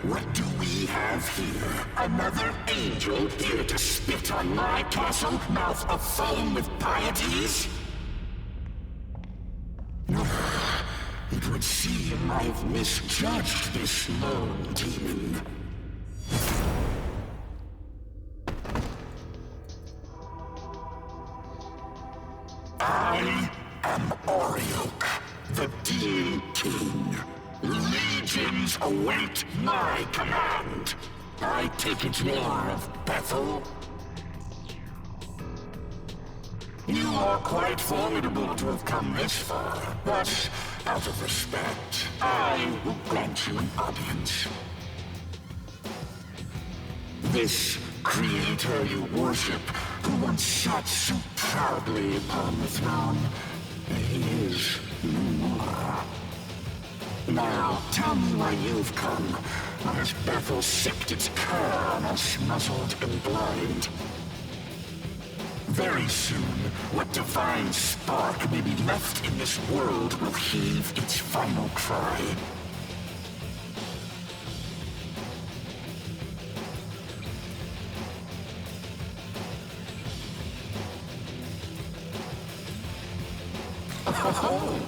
What do we have here? Another angel here to spit on my castle, mouth afoam with pieties? It would seem I've misjudged this lone demon. I am Arioch, the Demon King. Legions await my command. I take it you're of Bethel? You are quite formidable to have come this far, but out of respect, I will grant you an audience. This creator you worship, who once sat so proudly upon the throne, he is no more. Now, tell me why you've come. Has Bethel sicked its cur on us, muzzled and blind? Very soon, what divine spark may be left in this world will heave its final cry. Oh,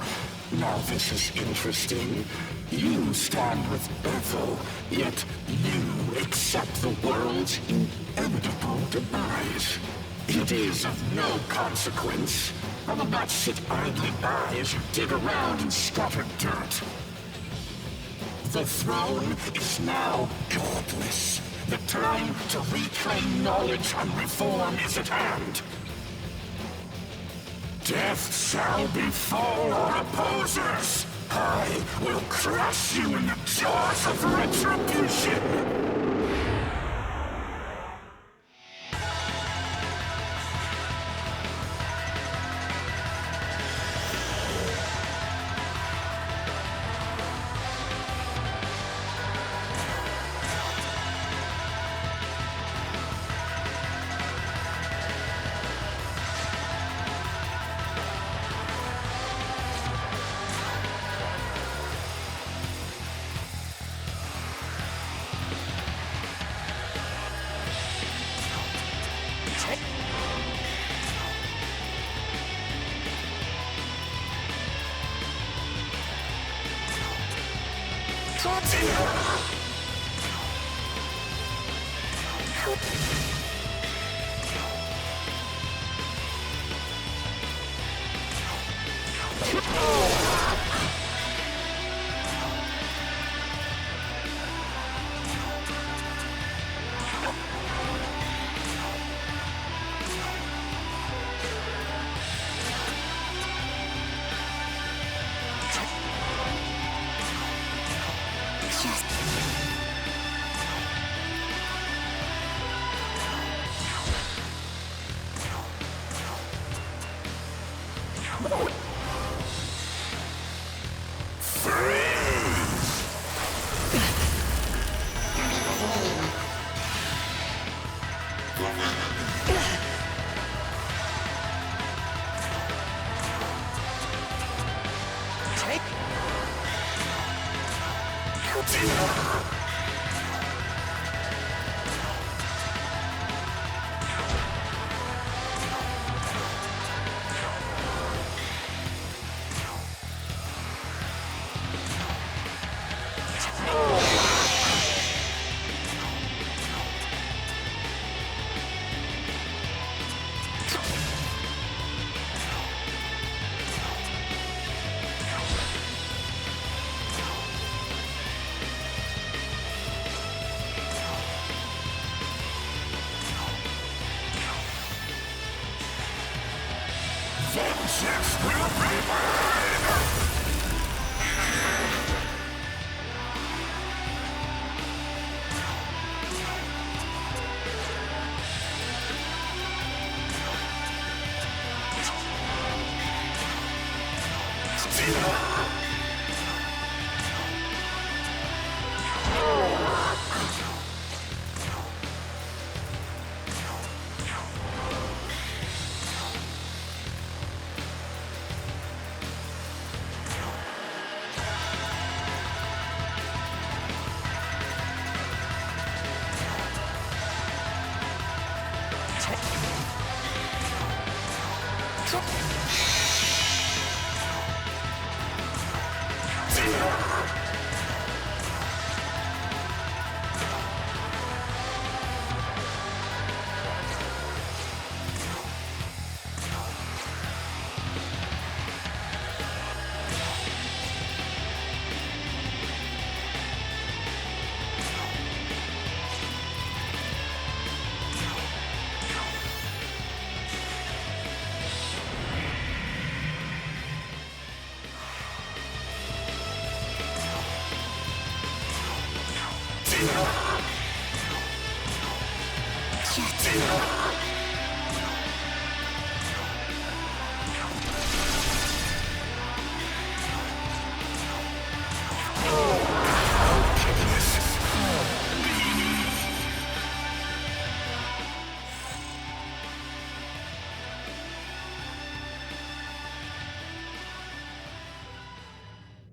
now this is interesting. You stand with Bethel, yet you accept the world's inevitable demise. It is of no consequence. I will not sit idly by as you dig around and scatter dirt. The throne is now godless. The time to reclaim knowledge and reform is at hand. Death shall befall our opposers. I will crush you in the jaws of retribution. Vengeance will be mine!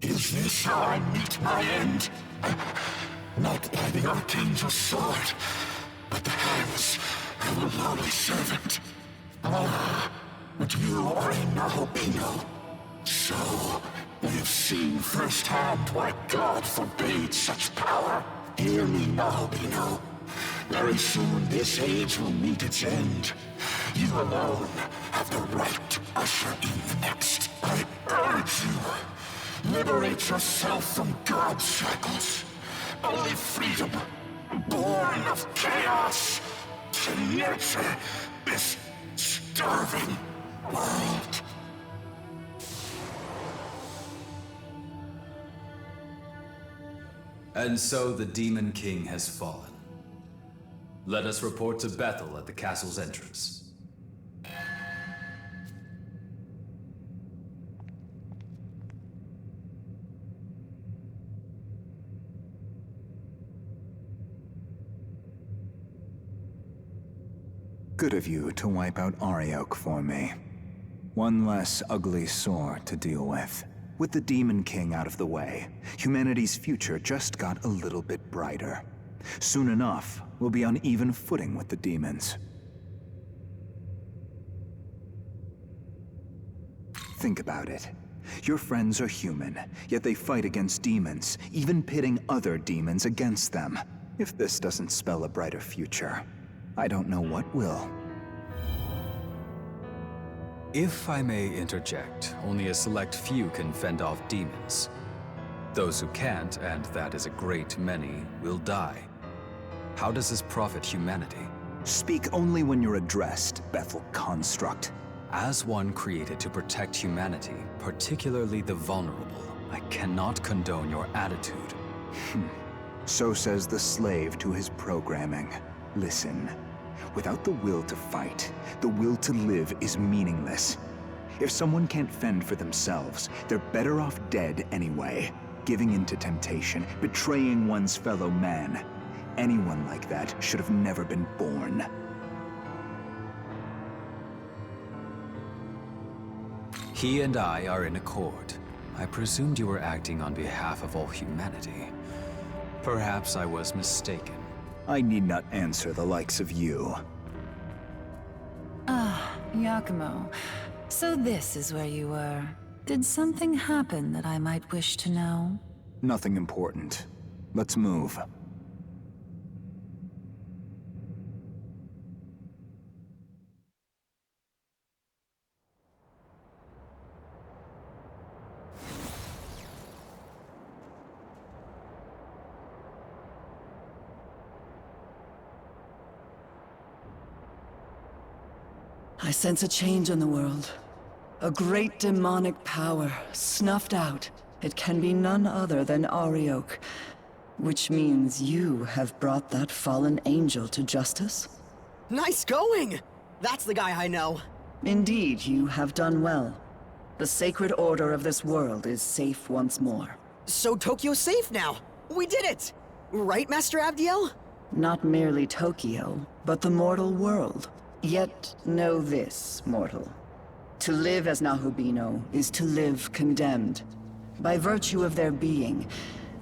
Is this how I meet my end? Not by the Archangel's sword, but the hands of a lowly servant. Ah, but you are a Nahobino. So, we've seen firsthand why God forbade such power. Hear me, Nahobino. Very soon this age will meet its end. You alone have the right to usher in the next. I urge you, liberate yourself from God's shackles. Only freedom, born of chaos, can nurture this starving world. And so the Demon King has fallen. Let us report to Bethel at the castle's entrance. Good of you to wipe out Arioch for me. One less ugly sore to deal with. With the Demon King out of the way, humanity's future just got a little bit brighter. Soon enough, we'll be on even footing with the demons. Think about it. Your friends are human, yet they fight against demons, even pitting other demons against them. If this doesn't spell a brighter future, I don't know what will. If I may interject, only a select few can fend off demons. Those who can't, and that is a great many, will die. How does this profit humanity? Speak only when you're addressed, Bethel Construct. As one created to protect humanity, particularly the vulnerable, I cannot condone your attitude. So says the slave to his programming. Listen. Without the will to fight, the will to live is meaningless. If someone can't fend for themselves, they're better off dead anyway. Giving in to temptation, betraying one's fellow man. Anyone like that should have never been born. He and I are in accord. I presumed you were acting on behalf of all humanity. Perhaps I was mistaken. I need not answer the likes of you. Yakumo. So this is where you were. Did something happen that I might wish to know? Nothing important. Let's move. I sense a change in the world. A great demonic power, snuffed out. It can be none other than Arioch. Which means you have brought that fallen angel to justice? Nice going! That's the guy I know. Indeed, you have done well. The sacred order of this world is safe once more. So Tokyo's safe now! We did it! Right, Master Abdiel? Not merely Tokyo, but the mortal world. Yet know this, mortal. To live as Nahobino is to live condemned. By virtue of their being,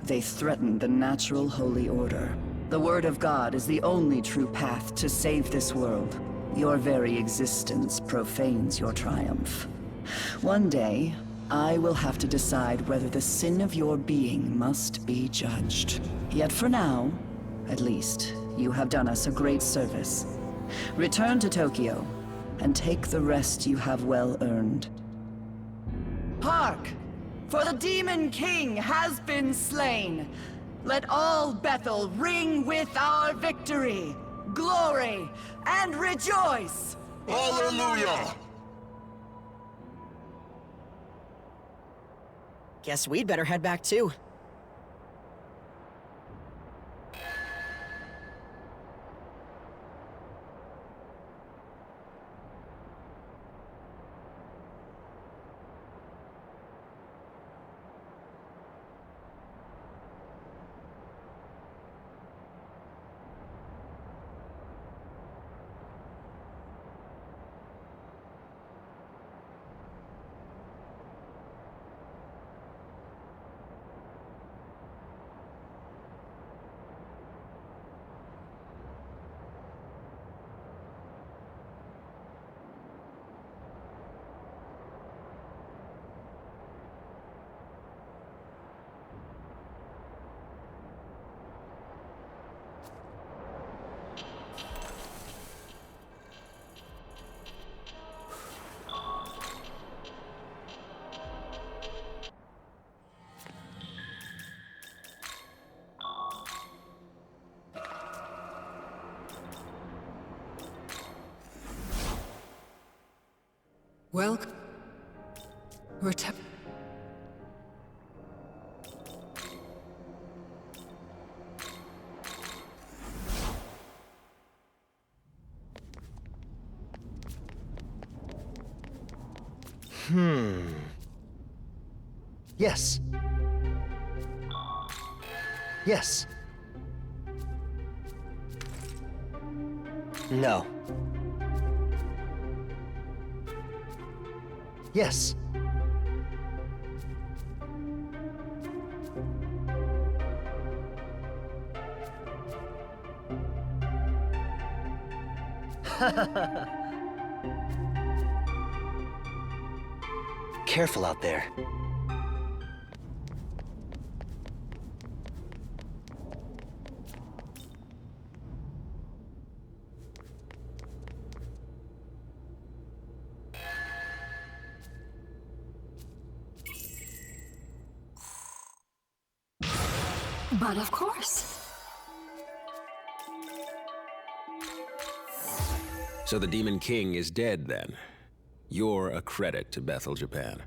they threaten the natural holy order. The word of God is the only true path to save this world. Your very existence profanes your triumph. One day, I will have to decide whether the sin of your being must be judged. Yet for now, at least, you have done us a great service. Return to Tokyo, and take the rest you have well earned. Hark! For the Demon King has been slain! Let all Bethel ring with our victory, glory, and rejoice! Hallelujah! Guess we'd better head back too. Well, we're Yes. Yes. No. Yes. Careful out there. But of course. So the Demon King is dead, then? You're a credit to Bethel, Japan.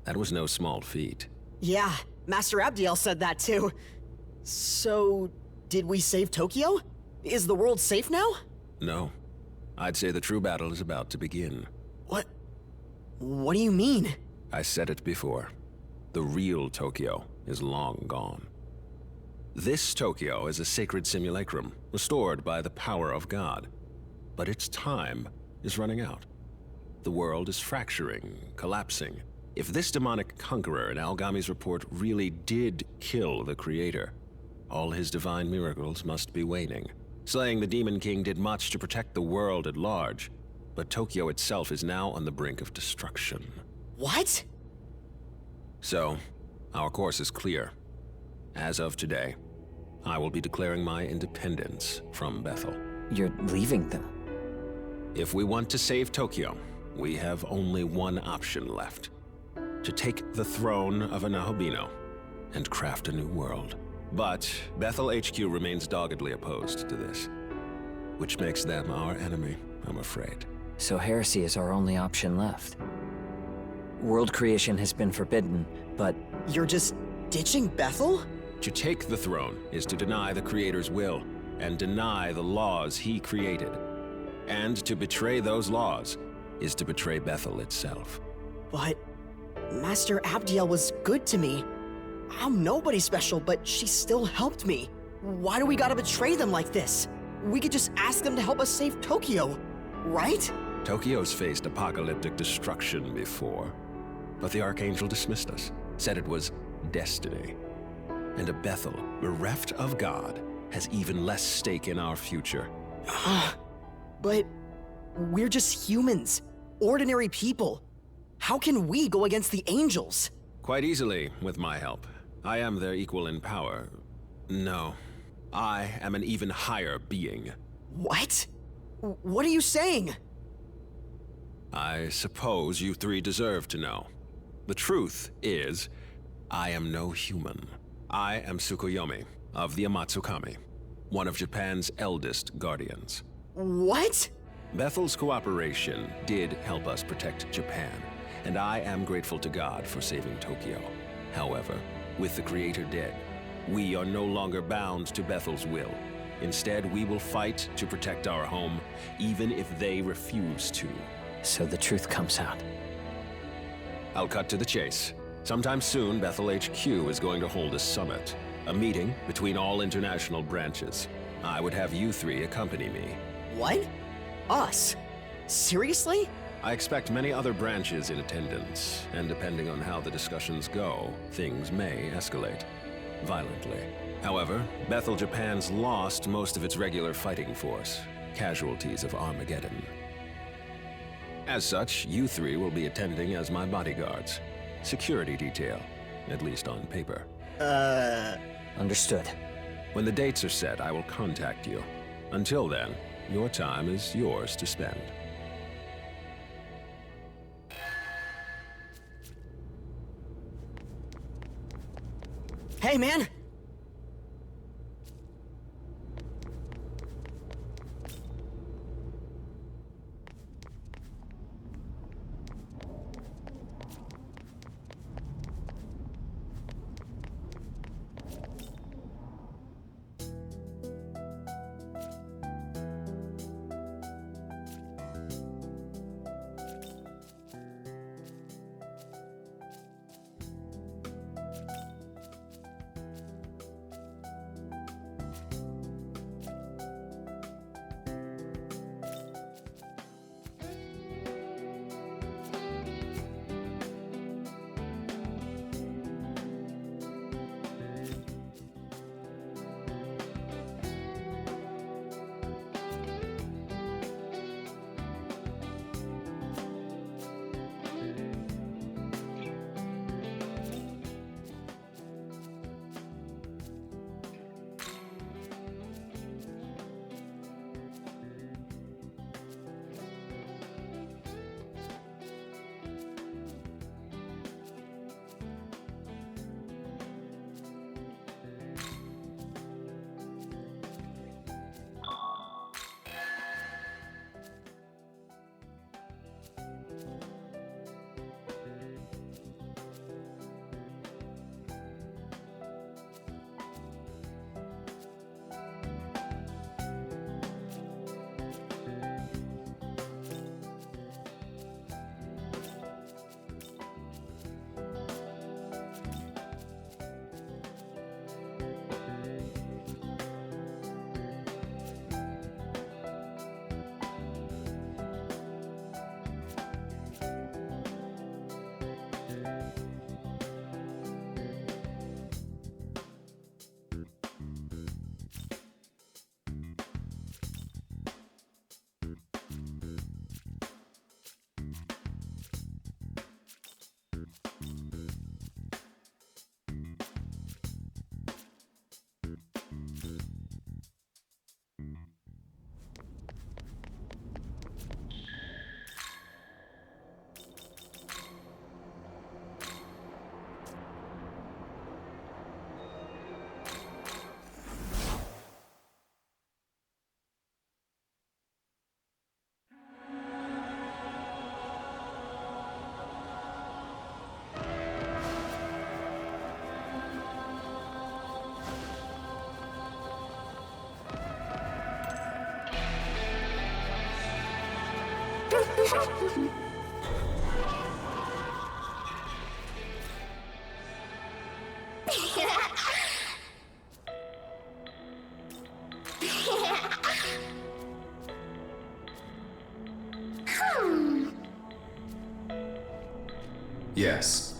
That was no small feat. Yeah, Master Abdiel said that too. So, did we save Tokyo? Is the world safe now? No. I'd say the true battle is about to begin. What? What do you mean? I said it before. The real Tokyo is long gone. This Tokyo is a sacred simulacrum, restored by the power of God. But its time is running out. The world is fracturing, collapsing. If this demonic conqueror in Algami's report really did kill the Creator, all his divine miracles must be waning. Slaying the Demon King did much to protect the world at large, but Tokyo itself is now on the brink of destruction. What? So, our course is clear. As of today, I will be declaring my independence from Bethel. You're leaving them? If we want to save Tokyo, we have only one option left. To take the throne of Anahobino and craft a new world. But Bethel HQ remains doggedly opposed to this, which makes them our enemy, I'm afraid. So heresy is our only option left. World creation has been forbidden, but... You're just ditching Bethel? To take the throne is to deny the Creator's will, and deny the laws he created. And to betray those laws is to betray Bethel itself. But Master Abdiel was good to me. I'm nobody special, but she still helped me. Why do we gotta betray them like this? We could just ask them to help us save Tokyo, right? Tokyo's faced apocalyptic destruction before, but the Archangel dismissed us, said it was destiny. And a Bethel, bereft of God, has even less stake in our future. But We're just humans, ordinary people. How can we go against the angels? Quite easily, with my help. I am their equal in power. No, I am an even higher being. What? What are you saying? I suppose you three deserve to know. The truth is, I am no human. I am Tsukuyomi of the Amatsukami, one of Japan's eldest guardians. What? Bethel's cooperation did help us protect Japan, and I am grateful to God for saving Tokyo. However, with the Creator dead, we are no longer bound to Bethel's will. Instead, we will fight to protect our home, even if they refuse to. So the truth comes out. I'll cut to the chase. Sometime soon, Bethel HQ is going to hold a summit, a meeting between all international branches. I would have you three accompany me. What? Us? Seriously? I expect many other branches in attendance, and depending on how the discussions go, things may escalate violently. However, Bethel Japan's lost most of its regular fighting force, casualties of Armageddon. As such, you three will be attending as my bodyguards. Security detail, at least on paper. Understood. When the dates are set, I will contact you. Until then, your time is yours to spend. Hey, man! Yes.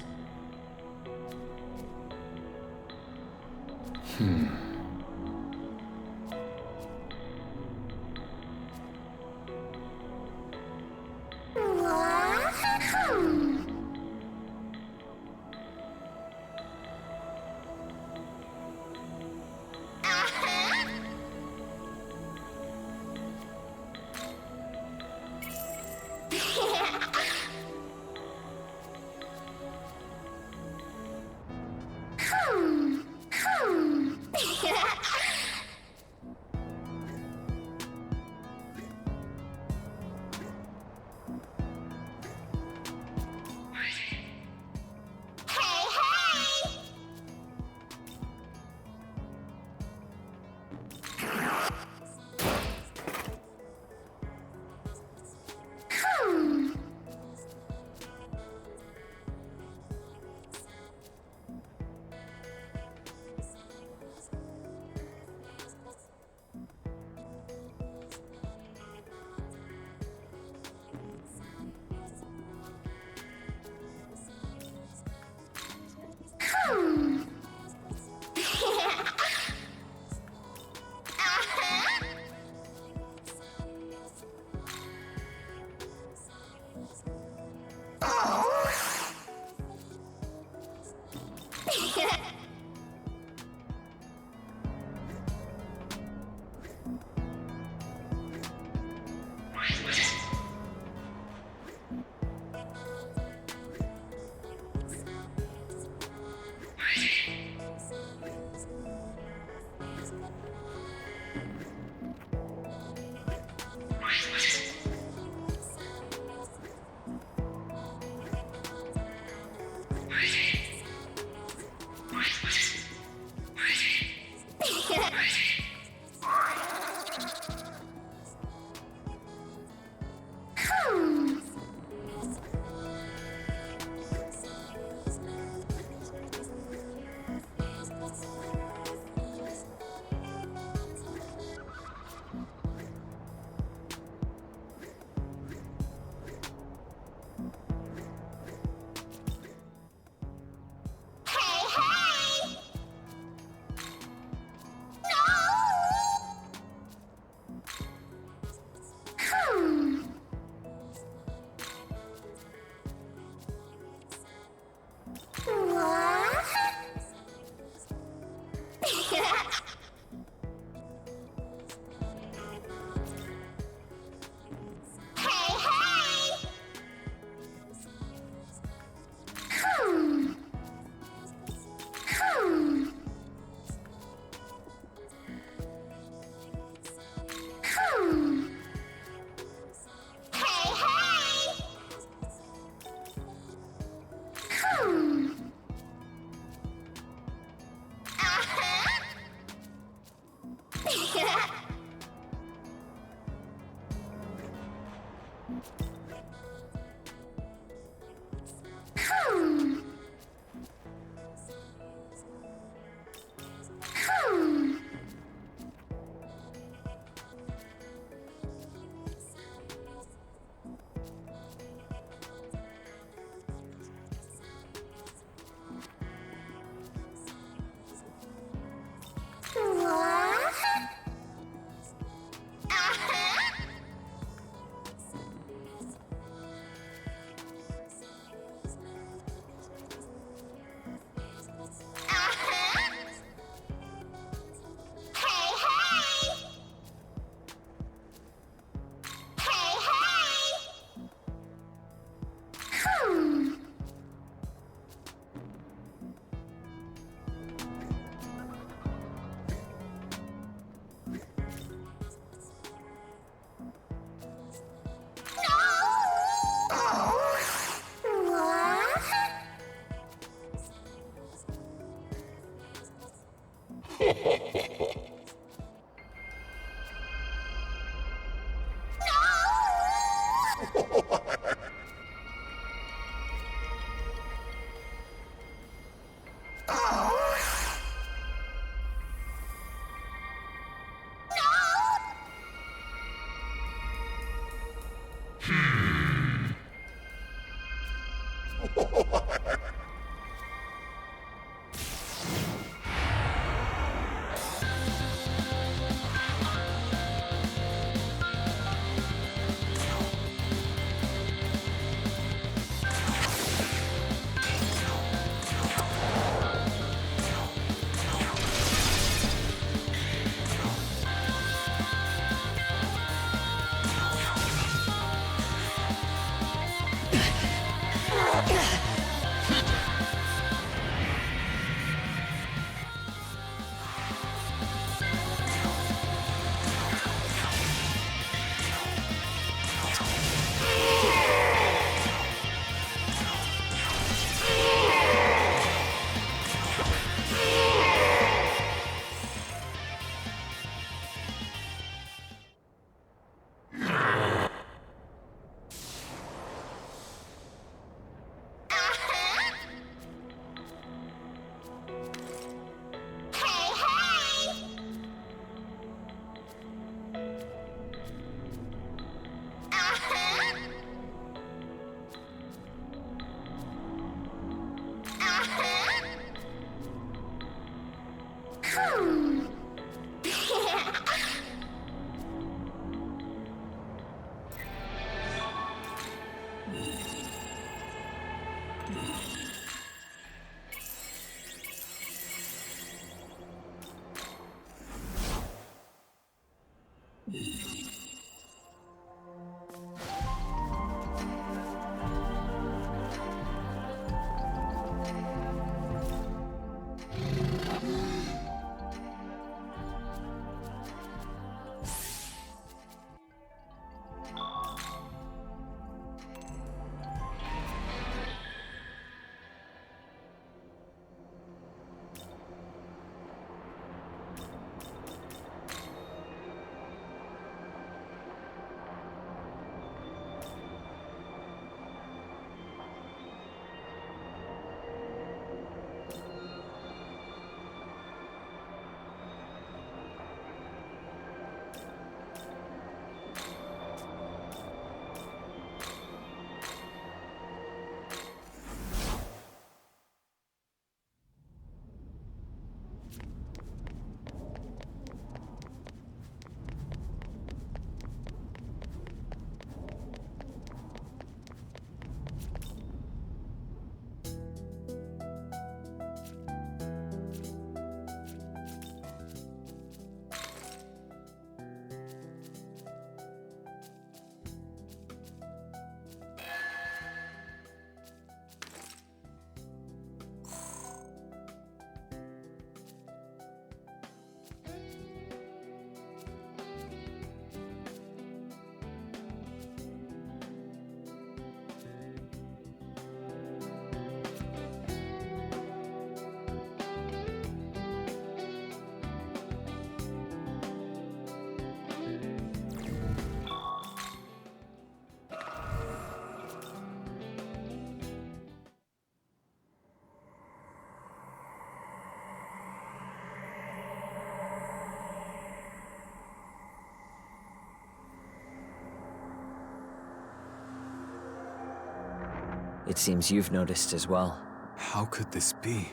It seems you've noticed as well. How could this be?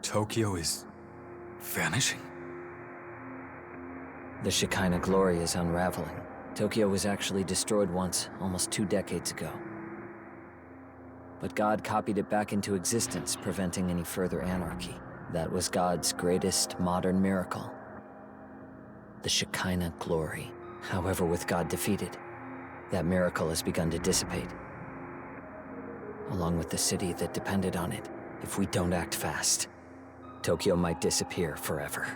Tokyo is vanishing? The Shekinah glory is unraveling. Tokyo was actually destroyed once, almost 2 decades ago. But God copied it back into existence, preventing any further anarchy. That was God's greatest modern miracle. The Shekinah glory. However, with God defeated, that miracle has begun to dissipate. Along with the city that depended on it, if we don't act fast, Tokyo might disappear forever.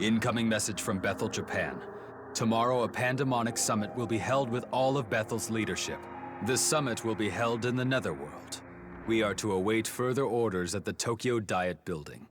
Incoming message from Bethel, Japan. Tomorrow, a pandemonic summit will be held with all of Bethel's leadership. The summit will be held in the Netherworld. We are to await further orders at the Tokyo Diet Building.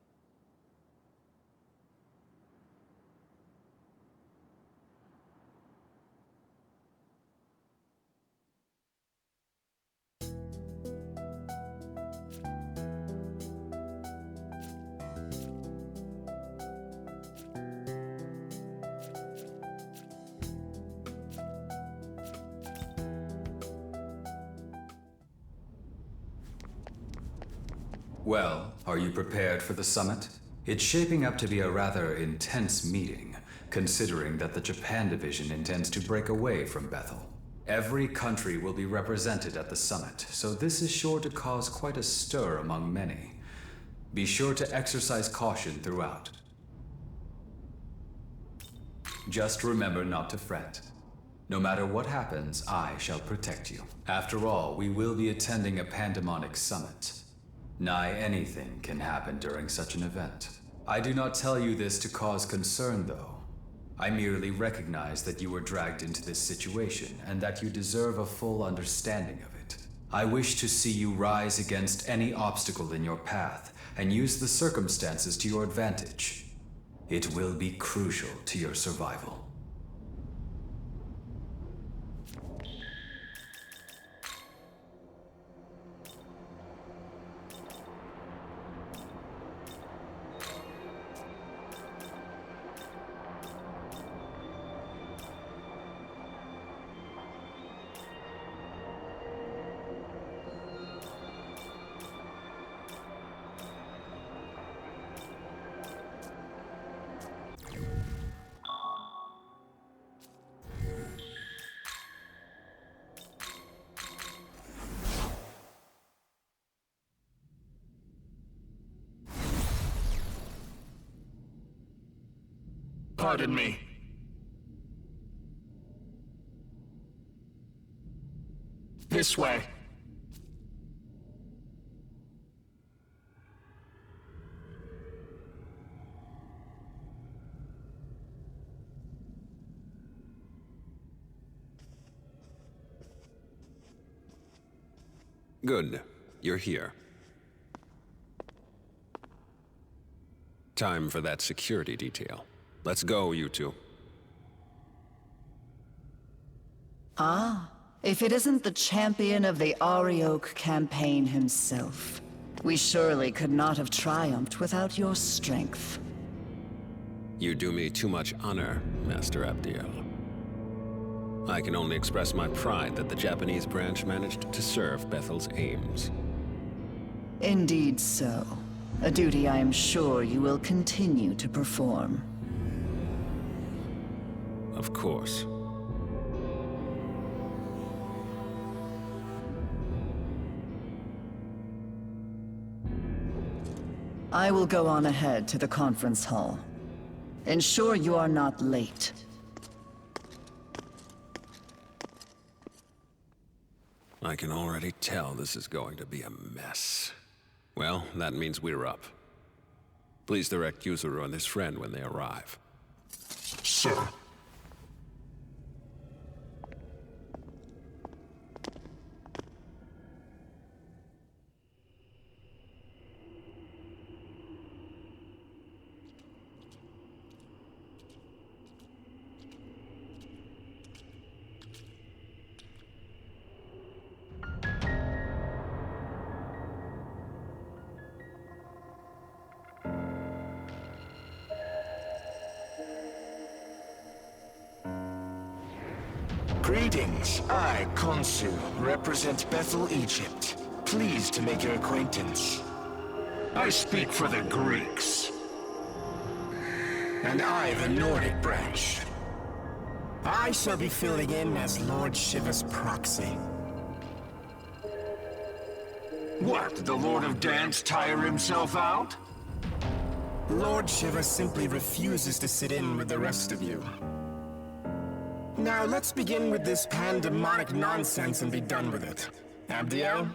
Well, are you prepared for the summit? It's shaping up to be a rather intense meeting, considering that the Japan division intends to break away from Bethel. Every country will be represented at the summit, so this is sure to cause quite a stir among many. Be sure to exercise caution throughout. Just remember not to fret. No matter what happens, I shall protect you. After all, we will be attending a pandemonic summit. Nigh anything can happen during such an event. I do not tell you this to cause concern, though. I merely recognize that you were dragged into this situation, and that you deserve a full understanding of it. I wish to see you rise against any obstacle in your path, and use the circumstances to your advantage. It will be crucial to your survival. Pardon me. This way. Good. You're here. Time for that security detail. Let's go, you two. Ah, if it isn't the champion of the Arioch campaign himself. We surely could not have triumphed without your strength. You do me too much honor, Master Abdiel. I can only express my pride that the Japanese branch managed to serve Bethel's aims. Indeed so. A duty I am sure you will continue to perform. Of course. I will go on ahead to the conference hall. Ensure you are not late. I can already tell this is going to be a mess. Well, that means we're up. Please direct Yuzuru and his friend when they arrive. Sir. Greetings. I, Khonsu, represent Bethel, Egypt. Pleased to make your acquaintance. I speak for the Greeks. And I, the Nordic branch. I shall be filling in as Lord Shiva's proxy. What, did the Lord of Dance tire himself out? Lord Shiva simply refuses to sit in with the rest of you. Now let's begin with this pandemonic nonsense and be done with it. Abdiel?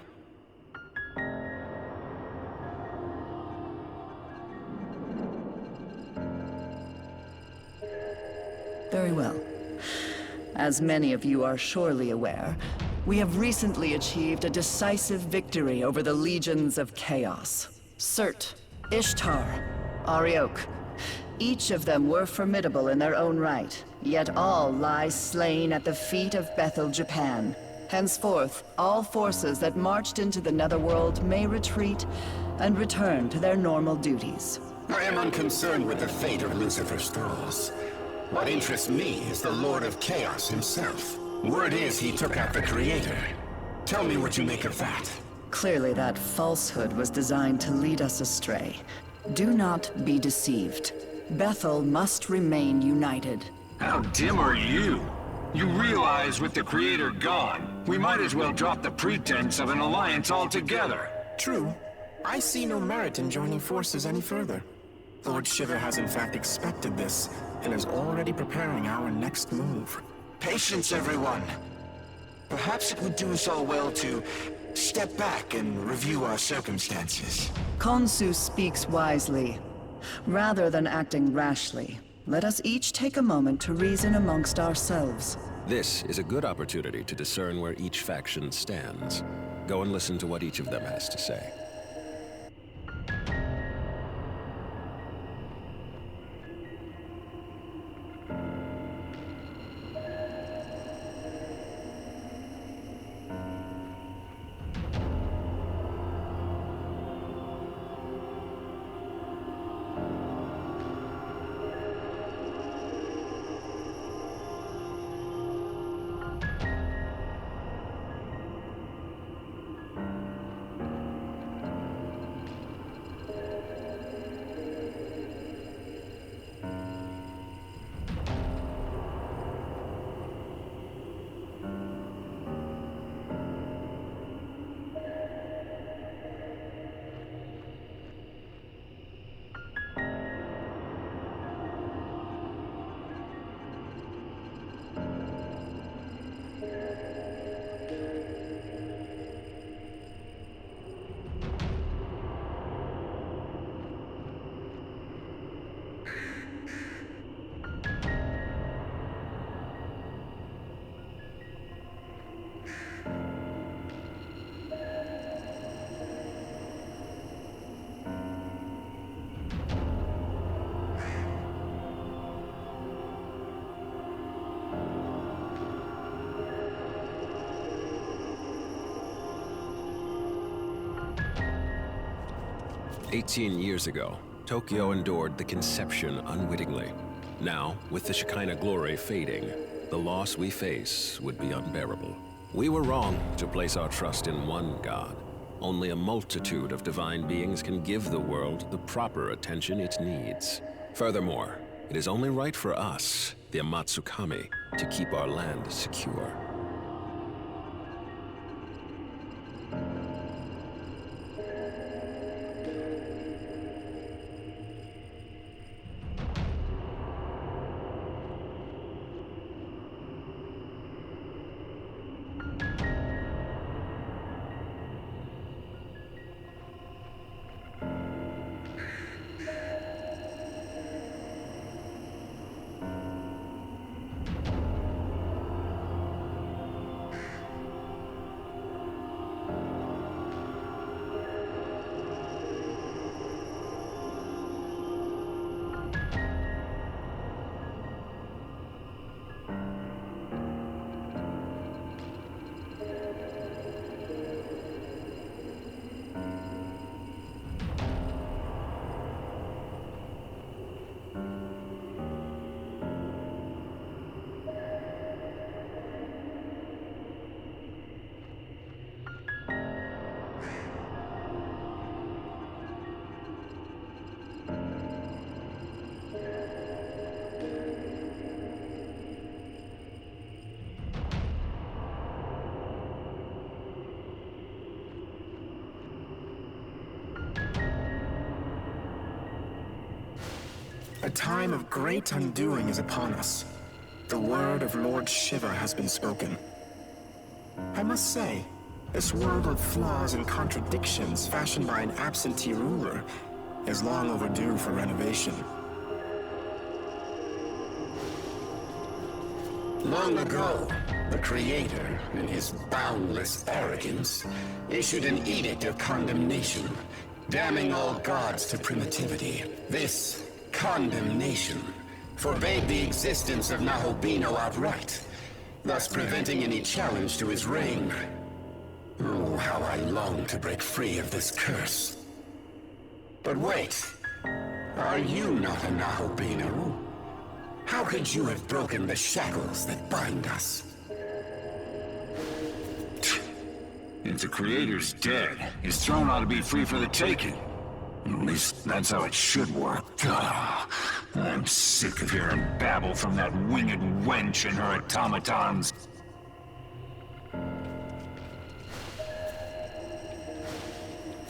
Very well. As many of you are surely aware, we have recently achieved a decisive victory over the legions of chaos. Surt, Ishtar, Arioch. Each of them were formidable in their own right, yet all lie slain at the feet of Bethel, Japan. Henceforth, all forces that marched into the Netherworld may retreat and return to their normal duties. I am unconcerned with the fate of Lucifer's thralls. What interests me is the Lord of Chaos himself. Word is he took out the Creator. Tell me what you make of that. Clearly that falsehood was designed to lead us astray. Do not be deceived. Bethel must remain united. How dim are you? You realize with the Creator gone, we might as well drop the pretense of an alliance altogether. True. I see no merit in joining forces any further. Lord Shiva has in fact expected this, and is already preparing our next move. Patience, everyone. Perhaps it would do us all well to step back and review our circumstances. Khonsu speaks wisely. Rather than acting rashly, let us each take a moment to reason amongst ourselves. This is a good opportunity to discern where each faction stands. Go and listen to what each of them has to say. "18 years ago, Tokyo endured the conception unwittingly. Now, with the Shekinah glory fading, the loss we face would be unbearable. We were wrong to place our trust in one God. Only a multitude of divine beings can give the world the proper attention it needs. Furthermore, it is only right for us, the Amatsukami, to keep our land secure." A time of great undoing is upon us. The word of Lord Shiva has been spoken. I must say, this world of flaws and contradictions fashioned by an absentee ruler is long overdue for renovation. Long ago, the Creator, in his boundless arrogance, issued an edict of condemnation, damning all gods to primitivity. This condemnation forbade the existence of Nahobino outright, thus preventing any challenge to his reign. Oh, how I long to break free of this curse. But wait, are you not a Nahobino? How could you have broken the shackles that bind us? If the Creator's dead, his throne ought to be free for the taking. At least that's how it should work. Ugh. I'm sick of hearing babble from that winged wench and her automatons.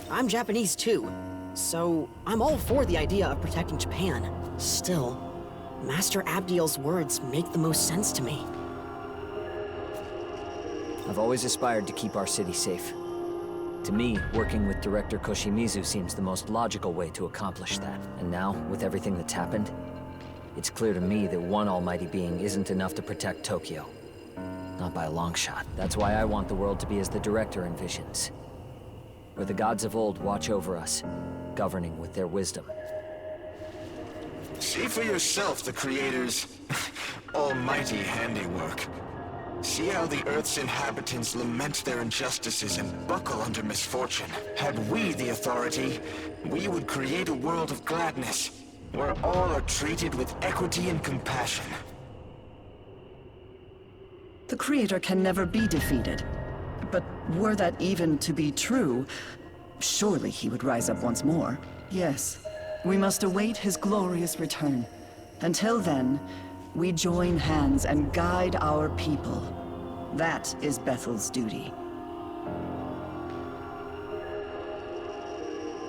I'm Japanese too, so I'm all for the idea of protecting Japan. Still, Master Abdiel's words make the most sense to me. I've always aspired to keep our city safe. To me, working with Director Koshimizu seems the most logical way to accomplish that. And now, with everything that's happened, it's clear to me that one almighty being isn't enough to protect Tokyo. Not by a long shot. That's why I want the world to be as the Director envisions, where the gods of old watch over us, governing with their wisdom. See for yourself the Creator's almighty handiwork. See how the Earth's inhabitants lament their injustices and buckle under misfortune. Had we the authority, we would create a world of gladness, where all are treated with equity and compassion. The Creator can never be defeated. But were that even to be true, surely he would rise up once more. Yes, we must await his glorious return. Until then, we join hands and guide our people. That is Bethel's duty.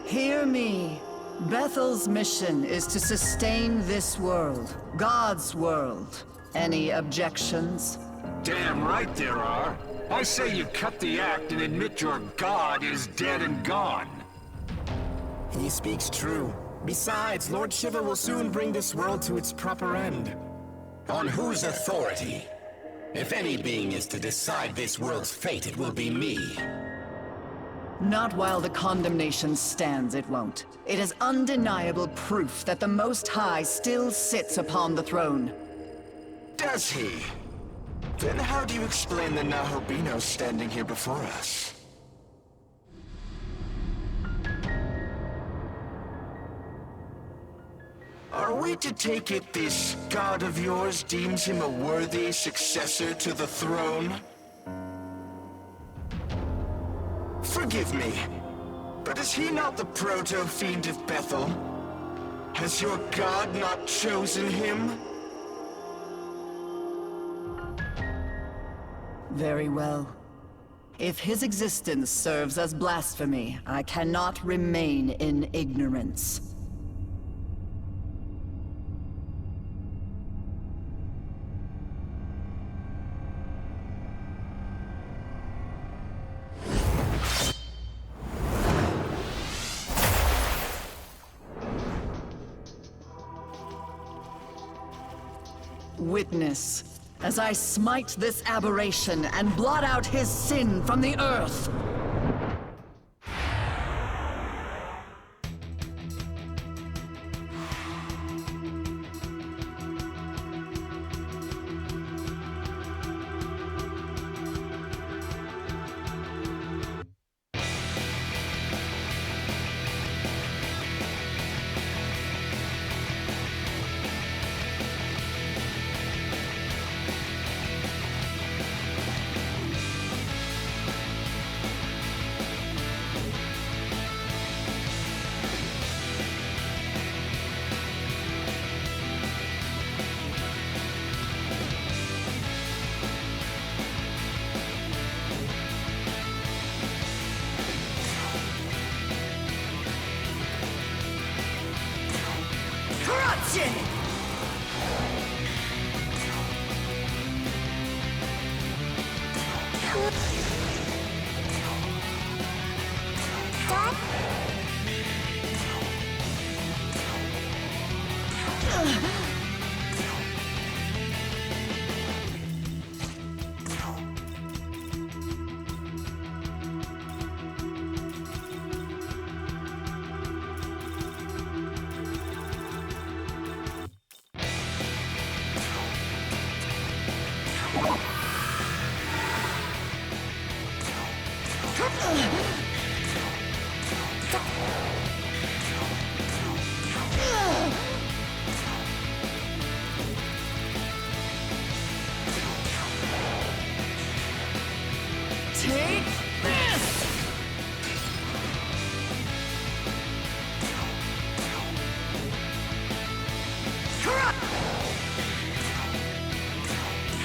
Hear me. Bethel's mission is to sustain this world, God's world. Any objections? Damn right there are. I say you cut the act and admit your god is dead and gone. He speaks true. Besides, Lord Shiva will soon bring this world to its proper end. On whose authority? If any being is to decide this world's fate, it will be me. Not while the condemnation stands, it won't. It is undeniable proof that the Most High still sits upon the throne. Does he? Then how do you explain the Nahobino standing here before us? Are we to take it this god of yours deems him a worthy successor to the throne? Forgive me, but is he not the proto-fiend of Bethel? Has your god not chosen him? Very well. If his existence serves as blasphemy, I cannot remain in ignorance. Witness, as I smite this aberration and blot out his sin from the earth. Take this!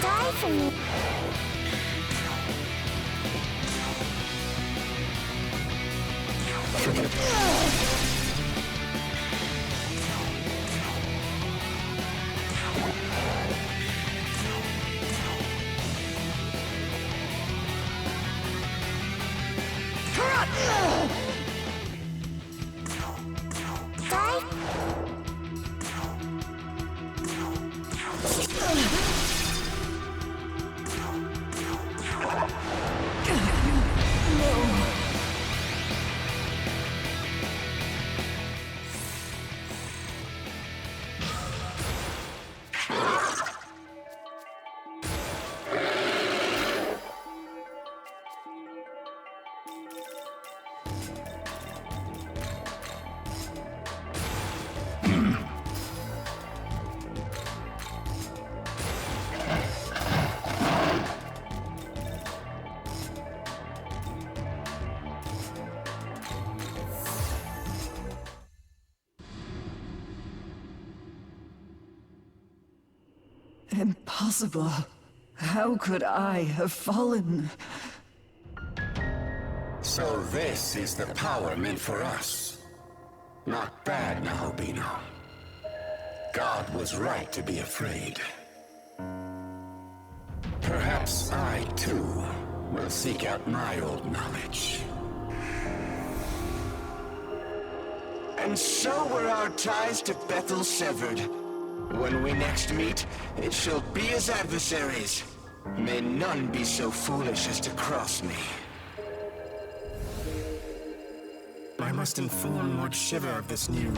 Die for me. Impossible. How could I have fallen? So this is the power meant for us. Not bad now, Bino. God was right to be afraid. Perhaps I, too, will seek out my old knowledge. And so were our ties to Bethel severed. When we next meet, it shall be as adversaries. May none be so foolish as to cross me. I must inform Lord Shiva of this new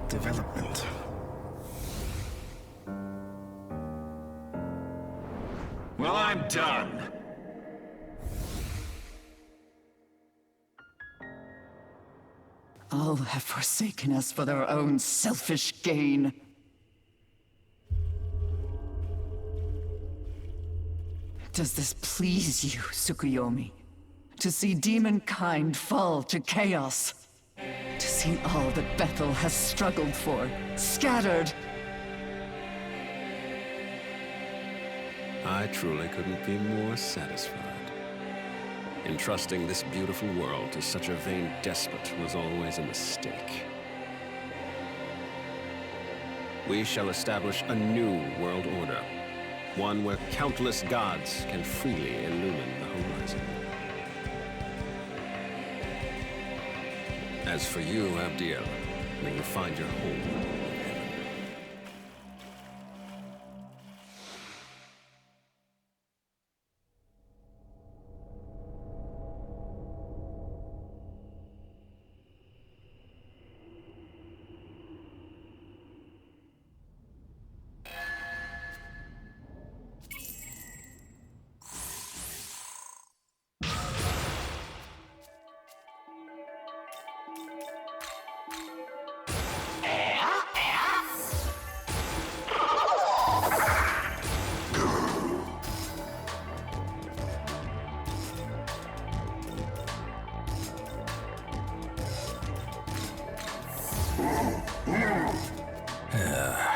development. Well, I'm done. All have forsaken us for their own selfish gain. Does this please you, Tsukuyomi? To see demonkind fall to chaos? To see all that Bethel has struggled for, scattered? I truly couldn't be more satisfied. Entrusting this beautiful world to such a vain despot was always a mistake. We shall establish a new world order. One where countless gods can freely illumine the horizon. As for you, Abdiel, may you find your home in heaven.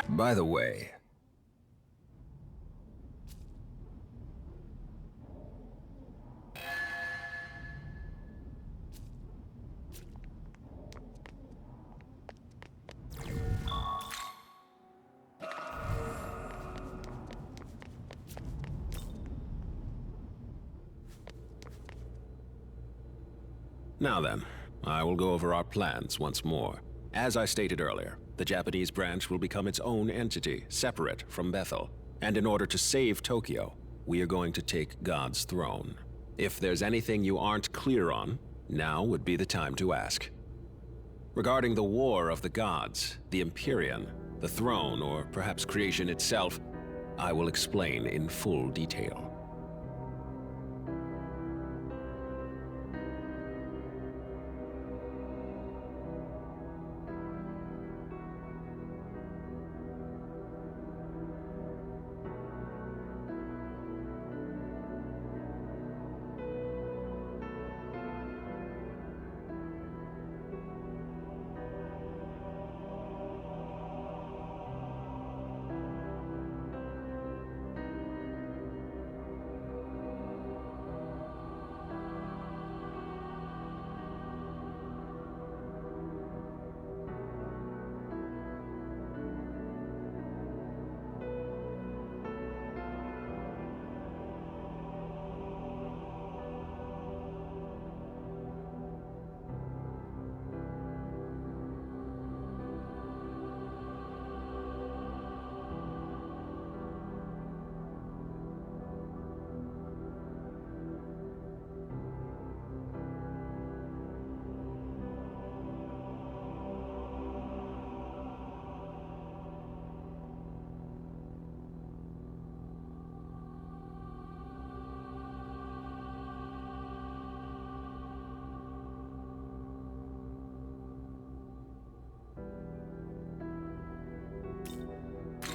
By the way, Now then, I will go over our plans once more. As I stated earlier, the Japanese branch will become its own entity, separate from Bethel. And in order to save Tokyo, we are going to take God's throne. If there's anything you aren't clear on, now would be the time to ask. Regarding the War of the Gods, the Empyrean, the throne, or perhaps creation itself, I will explain in full detail.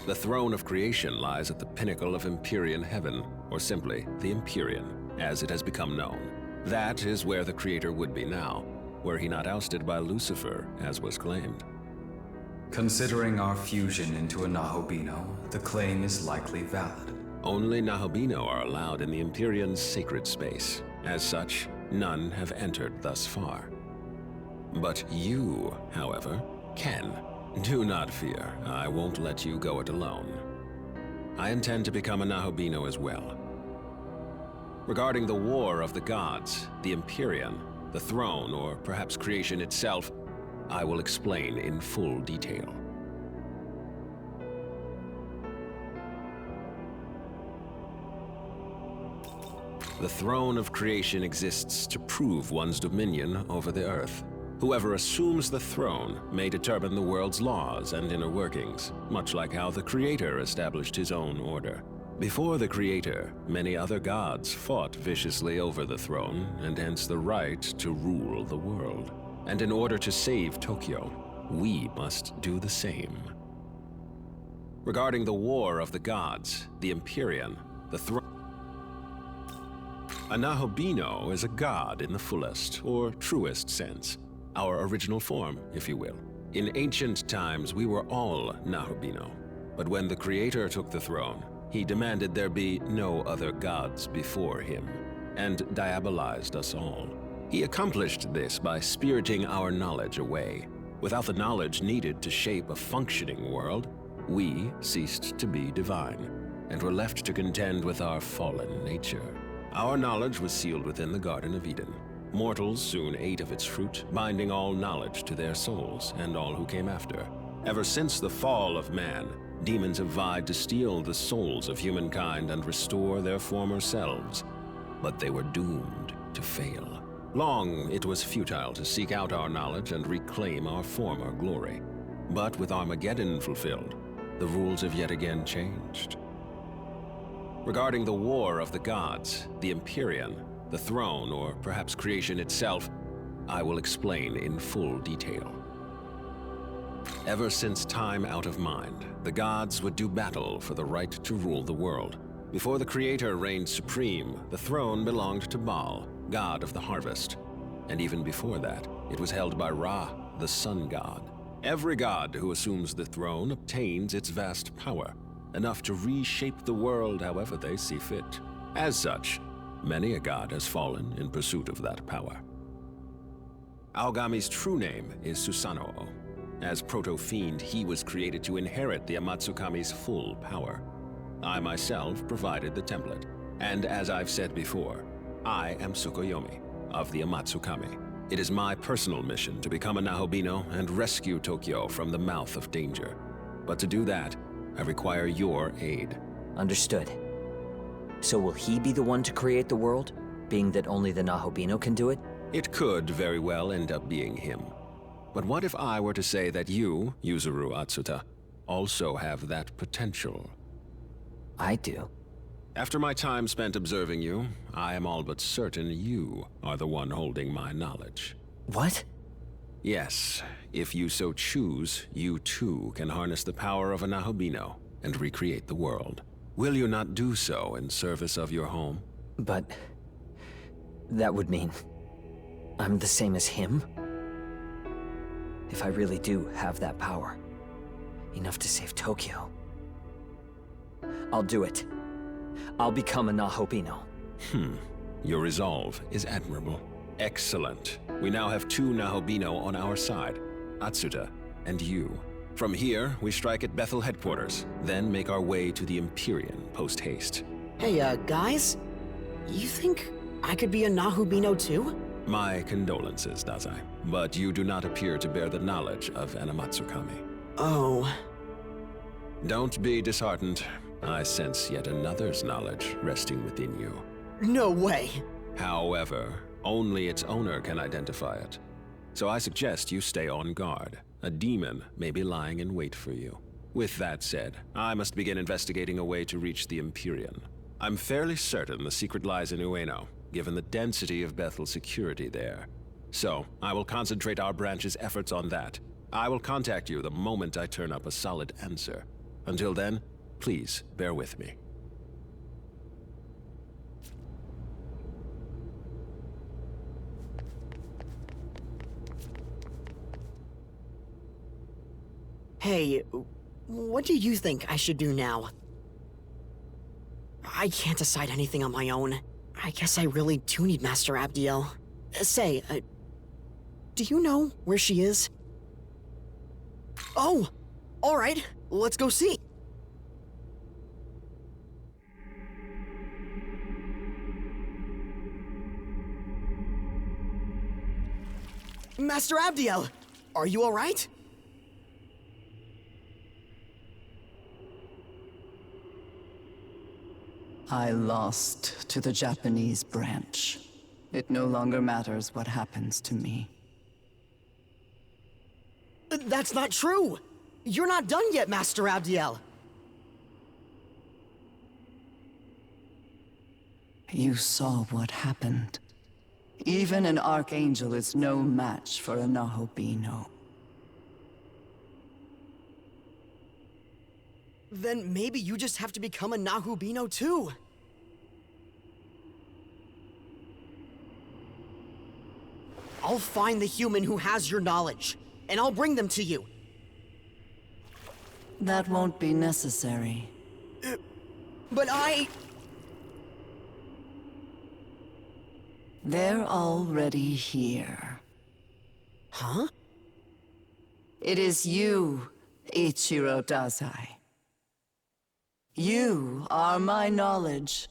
The throne of creation lies at the pinnacle of Empyrean heaven, or simply the Empyrean, as it has become known. That is where the Creator would be now, were he not ousted by Lucifer, as was claimed. Considering our fusion into a Nahobino, the claim is likely valid. Only Nahobino are allowed in the Empyrean's sacred space. As such, none have entered thus far. But you, however, can. Do not fear, I won't let you go it alone. I intend to become a Nahobino as well. Regarding the War of the Gods, the Empyrean, the throne, or perhaps creation itself, I will explain in full detail. The throne of creation exists to prove one's dominion over the earth. Whoever assumes the throne may determine the world's laws and inner workings, much like how the Creator established his own order. Before the Creator, many other gods fought viciously over the throne, and hence the right to rule the world. And in order to save Tokyo, we must do the same. Regarding the War of the Gods, the Empyrean, the throne. A Nahobino is a god in the fullest, or truest sense. Our original form, if you will. In ancient times, we were all Nahobino. But when the Creator took the throne, he demanded there be no other gods before him, and diabolized us all. He accomplished this by spiriting our knowledge away. Without the knowledge needed to shape a functioning world, we ceased to be divine, and were left to contend with our fallen nature. Our knowledge was sealed within the Garden of Eden. Mortals soon ate of its fruit, binding all knowledge to their souls and all who came after. Ever since the fall of man, demons have vied to steal the souls of humankind and restore their former selves. But they were doomed to fail. Long it was futile to seek out our knowledge and reclaim our former glory. But with Armageddon fulfilled, the rules have yet again changed. Regarding the War of the Gods, the Empyrean, the throne, or perhaps creation itself, I will explain in full detail. Ever since time out of mind, the gods would do battle for the right to rule the world. Before the Creator reigned supreme, the throne belonged to Baal, god of the harvest. And even before that, it was held by Ra, the sun god. Every god who assumes the throne obtains its vast power, enough to reshape the world however they see fit. As such, many a god has fallen in pursuit of that power. Aogami's true name is Susanoo. As proto-fiend, he was created to inherit the Amatsukami's full power. I myself provided the template, and as I've said before, I am Tsukuyomi of the Amatsukami. It is my personal mission to become a Nahobino and rescue Tokyo from the mouth of danger. But to do that, I require your aid. Understood. So will he be the one to create the world, being that only the Nahobino can do it? It could very well end up being him. But what if I were to say that you, Yuzuru Atsuta, also have that potential? I do. After my time spent observing you, I am all but certain you are the one holding my knowledge. What? Yes, if you so choose, you too can harness the power of a Nahobino and recreate the world. Will you not do so in service of your home? But that would mean I'm the same as him? If I really do have that power, enough to save Tokyo, I'll do it. I'll become a Nahobino. Your resolve is admirable. Excellent. We now have 2 Nahobino on our side, Atsuta and you. From here, we strike at Bethel headquarters, then make our way to the Empyrean post-haste. Hey, guys? You think I could be a Nahobino too? My condolences, Dazai. But you do not appear to bear the knowledge of Anamatsukami. Oh. Don't be disheartened. I sense yet another's knowledge resting within you. No way. However, only its owner can identify it. So I suggest you stay on guard. A demon may be lying in wait for you. With that said, I must begin investigating a way to reach the Empyrean. I'm fairly certain the secret lies in Ueno, given the density of Bethel's security there. So, I will concentrate our branch's efforts on that. I will contact you the moment I turn up a solid answer. Until then, please bear with me. Hey, what do you think I should do now? I can't decide anything on my own. I guess I really do need Master Abdiel. Say, do you know where she is? Oh, alright, let's go see. Master Abdiel, are you alright? I lost to the Japanese branch. It no longer matters what happens to me. That's not true! You're not done yet, Master Abdiel! You saw what happened. Even an Archangel is no match for a Nahobino. Then maybe you just have to become a Nahobino too. I'll find the human who has your knowledge, and I'll bring them to you. That won't be necessary. But They're already here. Huh? It is you, Ichiro Dazai. You are my knowledge.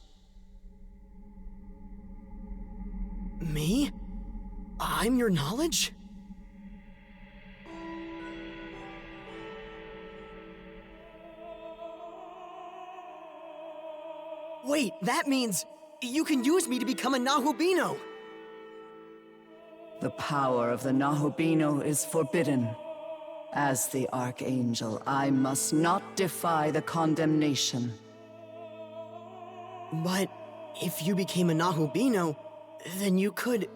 Me? I'm your knowledge? Wait, that means you can use me to become a Nahobino! The power of the Nahobino is forbidden. As the Archangel, I must not defy the condemnation. But if you became a Nahobino, then you could...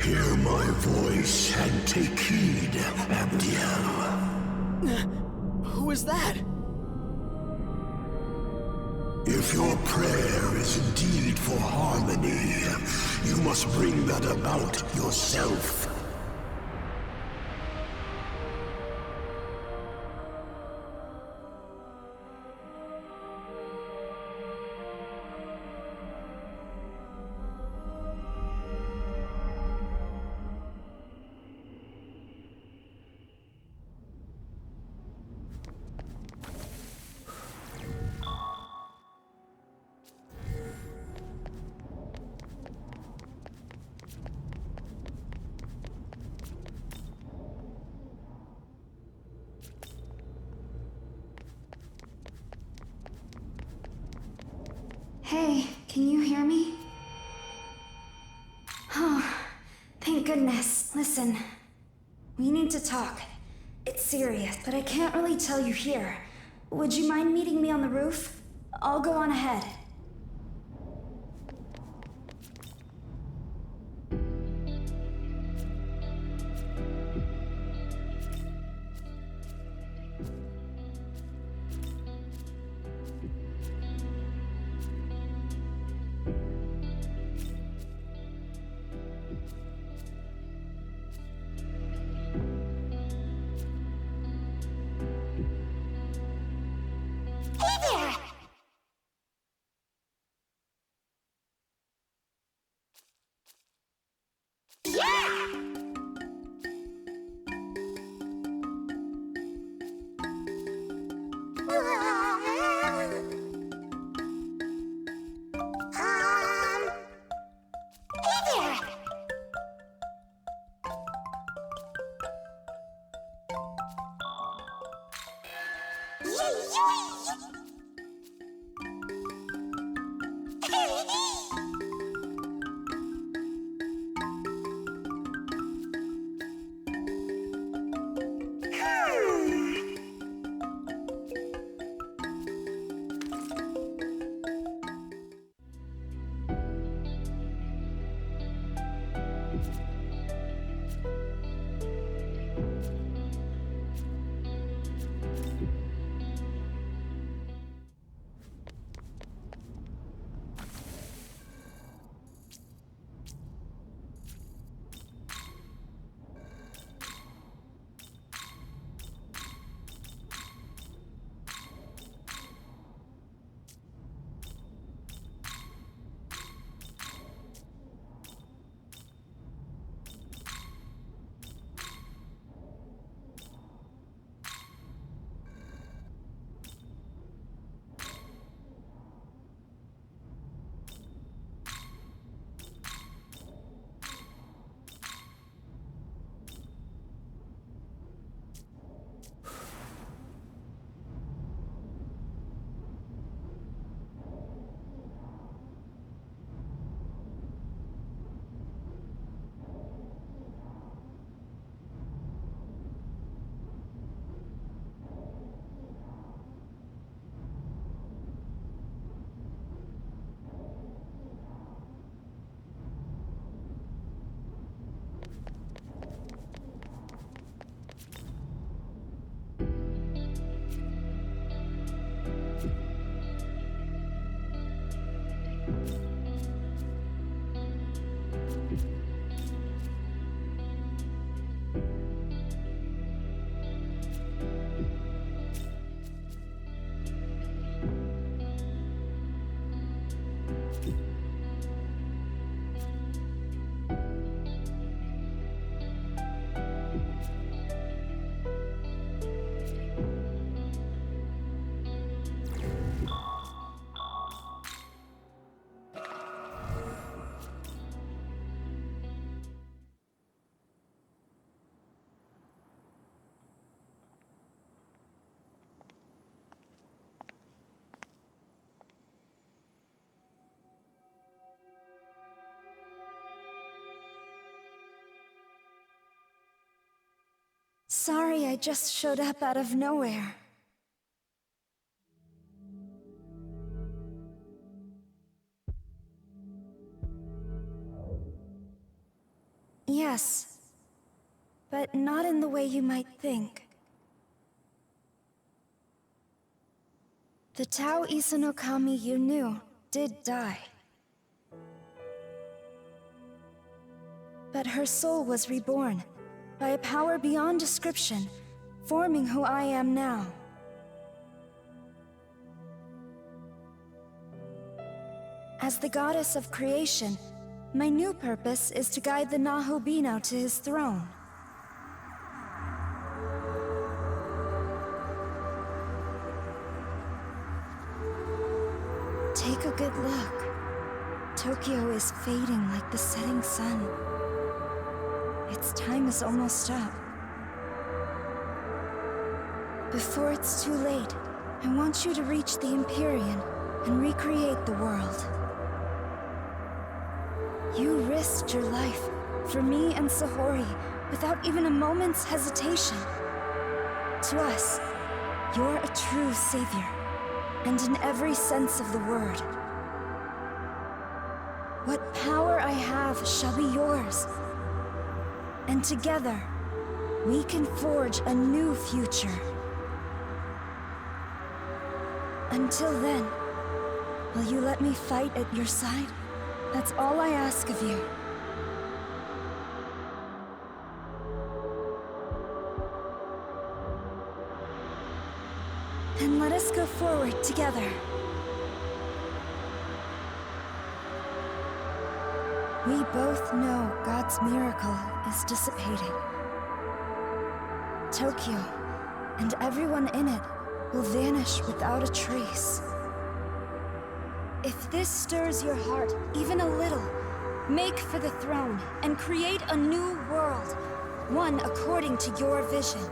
Hear my voice and take heed, Abdiel. Who is that? If your prayer is indeed for harmony, you must bring that about yourself. Hey, can you hear me? Oh, thank goodness. Listen, we need to talk. It's serious, but I can't really tell you here. Would you mind meeting me on the roof? I'll go on ahead. Sorry, I just showed up out of nowhere. Yes, but not in the way you might think. The Tao Isanokami you knew did die. But her soul was reborn by a power beyond description, forming who I am now. As the goddess of creation, my new purpose is to guide the Nahobino to his throne. Take a good look. Tokyo is fading like the setting sun. Its time is almost up. Before it's too late, I want you to reach the Empyrean and recreate the world. You risked your life for me and Sahori without even a moment's hesitation. To us, you're a true savior, and in every sense of the word. What power I have shall be yours. And together, we can forge a new future. Until then, will you let me fight at your side? That's all I ask of you. Then let us go forward together. We both know God's miracle is dissipating. Tokyo, and everyone in it, will vanish without a trace. If this stirs your heart even a little, make for the throne and create a new world, one according to your vision.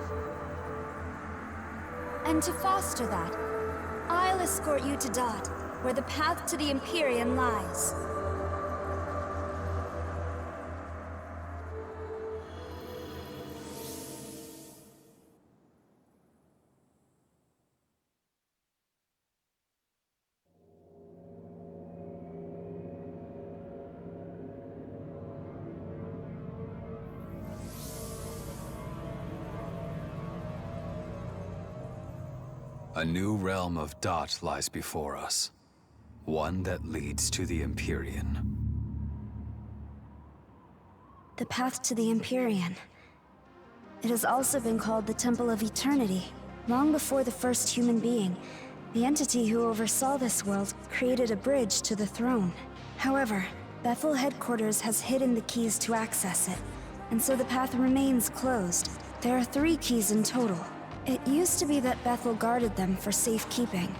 And to foster that, I'll escort you to Dot, where the path to the Empyrean lies. A new realm of Dot lies before us. One that leads to the Empyrean. The path to the Empyrean. It has also been called the Temple of Eternity. Long before the first human being, the entity who oversaw this world created a bridge to the throne. However, Bethel headquarters has hidden the keys to access it, and so the path remains closed. There are 3 keys in total. It used to be that Bethel guarded them for safekeeping,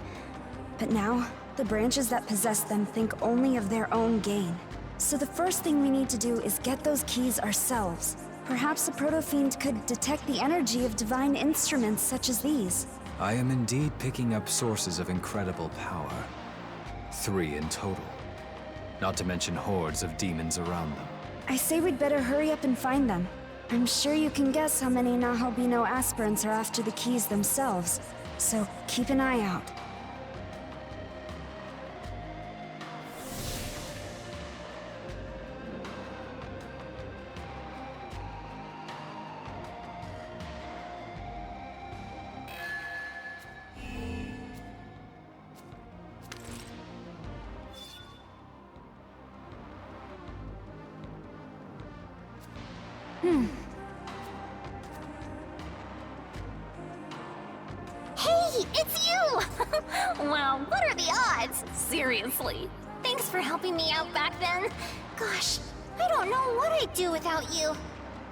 but now, the branches that possess them think only of their own gain. So the first thing we need to do is get those keys ourselves. Perhaps a proto-fiend could detect the energy of divine instruments such as these. I am indeed picking up sources of incredible power. 3 in total. Not to mention hordes of demons around them. I say we'd better hurry up and find them. I'm sure you can guess how many Nahalbino aspirants are after the keys themselves, so keep an eye out. Hey, it's you! Wow, what are the odds? Seriously. Thanks for helping me out back then. Gosh, I don't know what I'd do without you.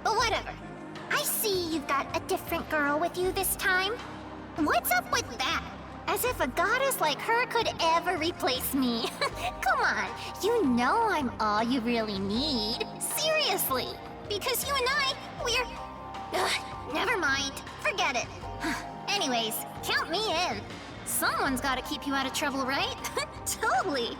But whatever. I see you've got a different girl with you this time. What's up with that? As if a goddess like her could ever replace me. Come on, you know I'm all you really need. Seriously. Because you and I, we're... Ugh, never mind. Forget it. Anyways, count me in. Someone's gotta keep you out of trouble, right? Totally.